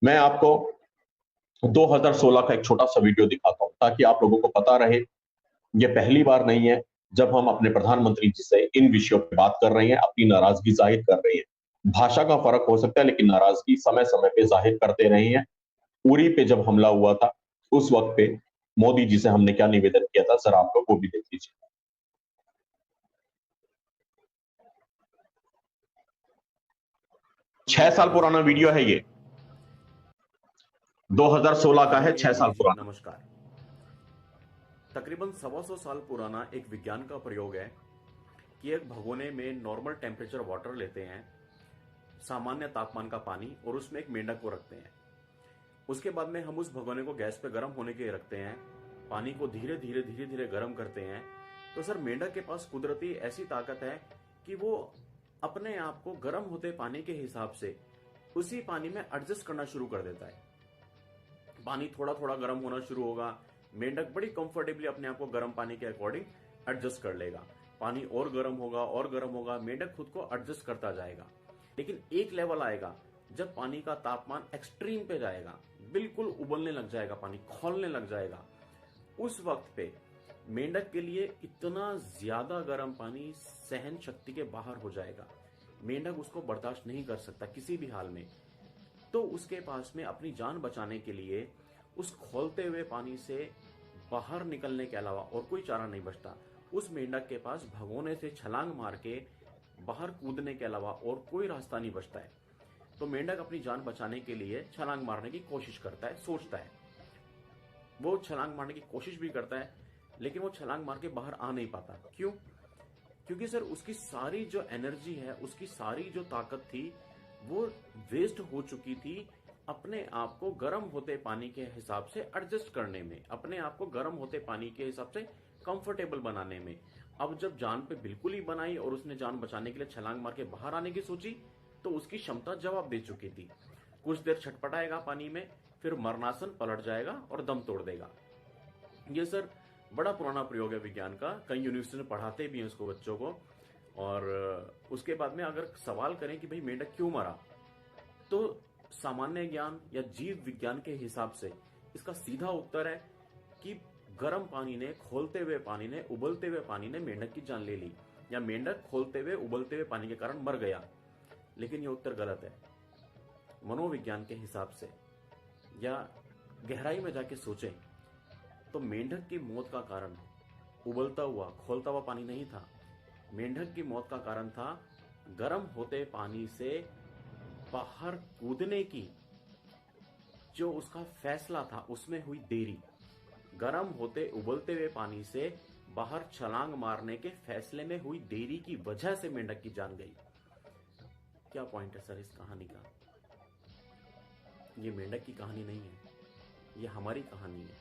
मैं आपको 2016 का एक छोटा सा वीडियो दिखाता हूं ताकि आप लोगों को पता रहे। यह पहली बार नहीं है जब हम अपने प्रधानमंत्री जी से इन विषयों पर बात कर रहे हैं, अपनी नाराजगी जाहिर कर रहे हैं। भाषा का फर्क हो सकता है लेकिन नाराजगी समय समय पे जाहिर करते रहे हैं। उरी पे जब हमला हुआ था उस वक्त पे मोदी जी से हमने क्या निवेदन किया था, सर आप लोग वो भी देख लीजिए। 6 साल पुराना वीडियो है नमस्कार। ये। 2016 का है, आदरणीय 6 साल मोदी जी पुराना। नमस्कार। तकरीबन 125 साल पुराना एक विज्ञान का प्रयोग है कि एक भगोने में नॉर्मल टेम्परेचर वाटर लेते हैं, सामान्य तापमान का पानी, और उसमें एक मेंढक को रखते हैं। उसके बाद में हम उस भगोने को गैस पे गर्म होने के लिए रखते हैं, पानी को धीरे धीरे धीरे धीरे गर्म करते हैं। तो सर मेंढक के पास कुदरती ऐसी ताकत है कि वो अपने आप को गर्म होते पानी के हिसाब से उसी पानी में एडजस्ट करना शुरू कर देता है। पानी थोड़ा थोड़ा गर्म होना शुरू होगा, मेंढक बड़ी कंफर्टेबली अपने आप को गर्म पानी के अकॉर्डिंग एडजस्ट कर लेगा। पानी और गर्म होगा, मेंढक खुद को एडजस्ट करता जाएगा। लेकिन एक लेवल आएगा जब पानी का तापमान एक्सट्रीम पे जाएगा, बिल्कुल उबलने लग जाएगा, पानी खौलने लग जाएगा। उस वक्त पे मेंढक के लिए इतना ज्यादा गर्म पानी सहन शक्ति के बाहर हो जाएगा, मेंढक उसको बर्दाश्त नहीं कर सकता किसी भी हाल में। तो उसके पास में अपनी जान बचाने के लिए उस खौलते हुए पानी से बाहर निकलने के अलावा और कोई चारा नहीं बचता। उस मेंढक के पास भगोने से छलांग मार के बाहर कूदने के अलावा और कोई रास्ता नहीं बचता है। तो मेंढक अपनी जान बचाने के लिए छलांग मारने की कोशिश करता है, सोचता है। वो छलांग मारने की कोशिश भी करता है लेकिन वो छलांग मार के बाहर आ नहीं पाता। क्यों? क्योंकि सर उसकी सारी जो एनर्जी है, उसकी सारी जो ताकत थी, वो वेस्ट हो चुकी थी अपने आप को गर्म होते पानी के हिसाब से एडजस्ट करने में, अपने आप को गर्म होते पानी के हिसाब से कंफर्टेबल बनाने में। अब जब जान पे बिल्कुल ही बनाई और उसने जान बचाने के लिए छलांग मार के बाहर आने की सोची, तो उसकी क्षमता जवाब दे चुकी थी। कुछ देर छटपटाएगा पानी में, फिर मरनासन पलट जाएगा और दम तोड़ देगा। ये सर बड़ा पुराना प्रयोग है विज्ञान का, कई यूनिवर्सिटी में पढ़ाते भी हैं उसको बच्चों को। और उसके बाद में अगर सवाल करें कि भाई मेंढक क्यों मरा, तो सामान्य ज्ञान या जीव विज्ञान के हिसाब से इसका सीधा उत्तर है कि गर्म पानी ने, खोलते हुए पानी ने, उबलते हुए पानी ने मेंढक की जान ले ली, या मेंढक खोलते हुए उबलते हुए पानी के कारण मर गया। लेकिन यह उत्तर गलत है। मनोविज्ञान के हिसाब से या गहराई में जाके सोचें तो मेंढक की मौत का कारण उबलता हुआ खोलता हुआ पानी नहीं था। मेंढक की मौत का कारण था गर्म होते पानी से बाहर कूदने की जो उसका फैसला था उसमें हुई देरी। गर्म होते उबलते हुए पानी से बाहर छलांग मारने के फैसले में हुई देरी की वजह से मेंढक की जान गई। क्या पॉइंट है सर इस कहानी का? ये मेंढक की कहानी नहीं है, ये हमारी कहानी है,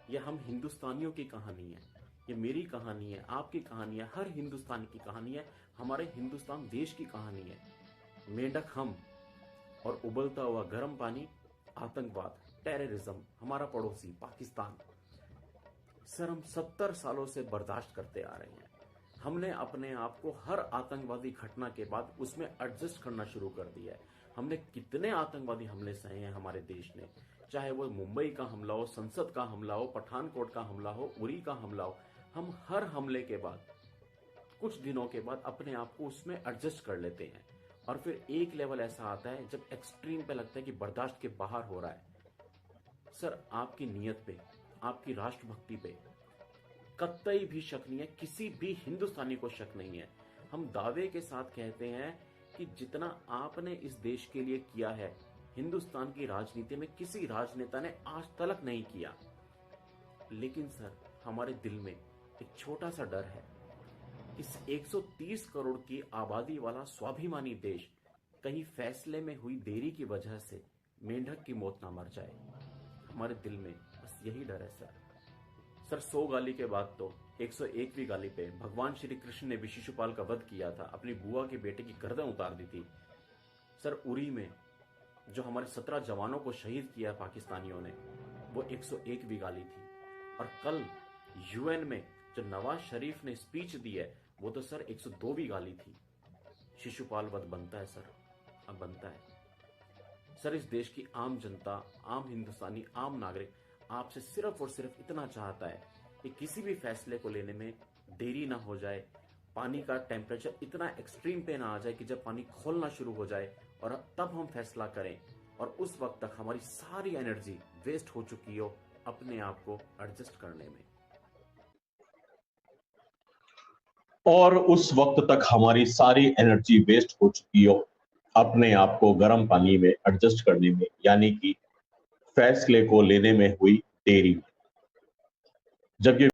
ये हम हिंदुस्तानियों की कहानी है, ये मेरी कहानी है, आपकी कहानी है, हर हिंदुस्तानी की कहानी है, हमारे हिंदुस्तान देश की कहानी है। मेंढक हम, और उबलता हुआ गर्म पानी आतंकवाद, टेररिज्म, हमारा पड़ोसी पाकिस्तान। सर हम 70 सालों से बर्दाश्त करते आ रहे हैं। हमने अपने आप को हर आतंकवादी घटना के बाद उसमें एडजस्ट करना शुरू कर दिया है। हमने कितने आतंकवादी हमले सहे हैं हमारे देश ने, चाहे वो मुंबई का हमला हो, संसद का हमला हो, पठानकोट का हमला हो, उरी का हमला हो। हम हर हमले के बाद कुछ दिनों के बाद अपने आप को उसमें एडजस्ट कर लेते हैं, और फिर एक लेवल ऐसा आता है जब एक्सट्रीम पे लगता है कि बर्दाश्त के बाहर हो रहा है। सर आपकी नीयत पे, आपकी राष्ट्रभक्ति पे कतई भी शक नहीं है, किसी भी हिंदुस्तानी को शक नहीं है। हम दावे के साथ कहते हैं कि जितना आपने इस देश के लिए किया है, हिंदुस्तान की राजनीति में किसी राजनेता ने आज तक नहीं किया। लेकिन सर हमारे दिल में एक छोटा सा डर है, इस 130 करोड़ की आबादी वाला स्वाभिमानी देश कहीं फैसले में हुई देरी की वजह से मेंढक की मौत ना मर जाए। हमारे दिल में बस यही डर है सर। सर 100 गाली के बाद तो 101वीं गाली पे भगवान श्री कृष्ण ने भी शिशुपाल का वध किया था, अपनी बुआ के बेटे की गर्दन उतार दी थी। सर उरी में जो हमारे 17 जवानों को शहीद किया पाकिस्तानियों ने, वो 101वीं गाली थी। और कल यूएन में जो नवाज शरीफ ने स्पीच दी है, वो तो सर 102वीं गाली थी। शिशुपाल वध बनता है सर, अब बनता है। सर, इस देश की आम जनता, आम हिंदुस्तानी, आम नागरिक आपसे सिर्फ और सिर्फ इतना चाहता है कि किसी भी फैसले को लेने में देरी ना हो जाए, पानी का टेम्परेचर इतना एक्सट्रीम पे ना आ जाए कि जब पानी खोलना शुरू हो जाए और तब हम फैसला करें और उस वक्त तक हमारी सारी एनर्जी वेस्ट हो चुकी हो अपने आप को एडजस्ट करने में। और उस वक्त तक हमारी सारी एनर्जी वेस्ट हो चुकी हो अपने आप को गर्म पानी में एडजस्ट करने में, यानी कि फैसले को लेने में हुई देरी। जब ये